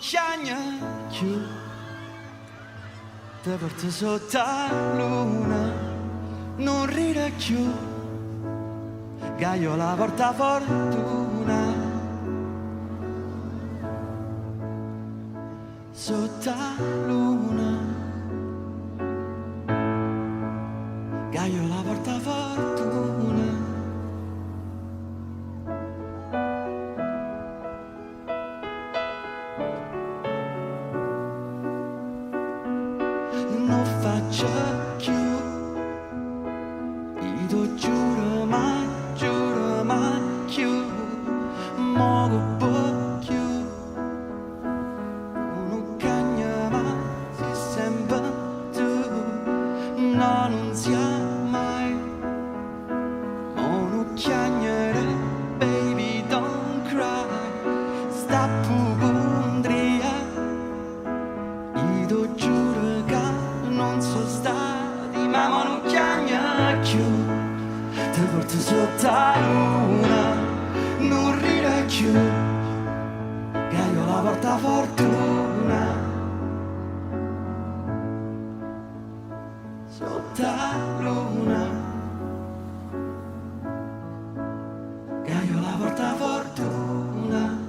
chiagna più, ti porto sotto la luna, non ride più, Gaio la porta fortuna. Sotto la luna, Gaio la porta fortuna. Non faccio più, io giuro mai più, muovo più, non cagna ma si sembra tu, no non sia mai, non chiagnere, baby don't cry, sta pubondria, io giuro che non so stati, ma non chiagna più, ti porto sotto la luna, non ride più, che io la porta fortuna. Sotto la luna, che io la porta fortuna.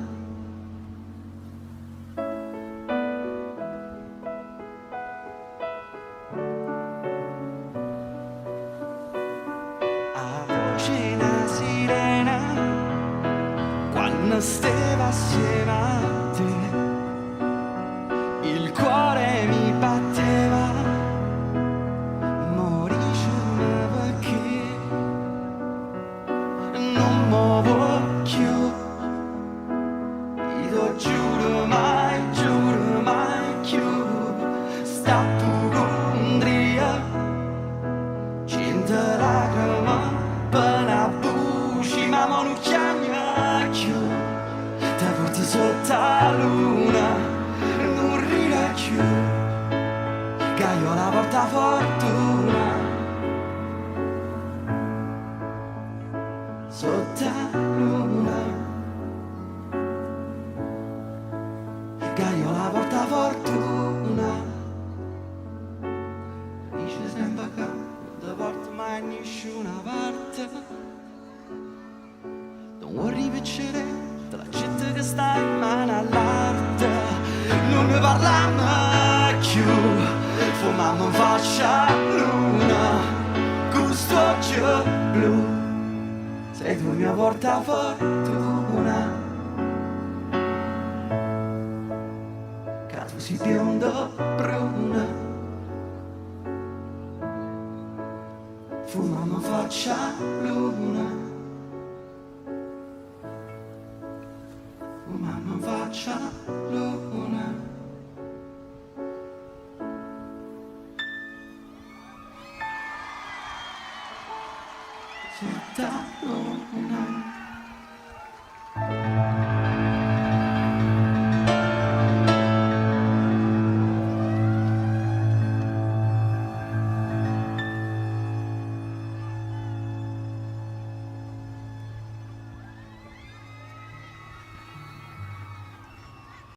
A voce una sirena, quando stava assieme a te, il cuore mi batteva, morisce perché non muovo più, io giuro mai più, sta pubondria, cinta lacrima per la buci, ma non chiama più, ti porto sotto la luna, non ride più, che io la porta fortuna. Sotto la luna, che io la porta fortuna. Dice sempre che non ti porto mai a nessuna parte, non vorrei piacere della gente che sta in mano all'arte, non ne parliamo più, fumiamo in faccia luna, gusto occhio blu, sei tu mia porta fortuna, che tu sei bionda bruna, fumiamo in faccia luna, fumiamo in faccia luna. Sotto la luna.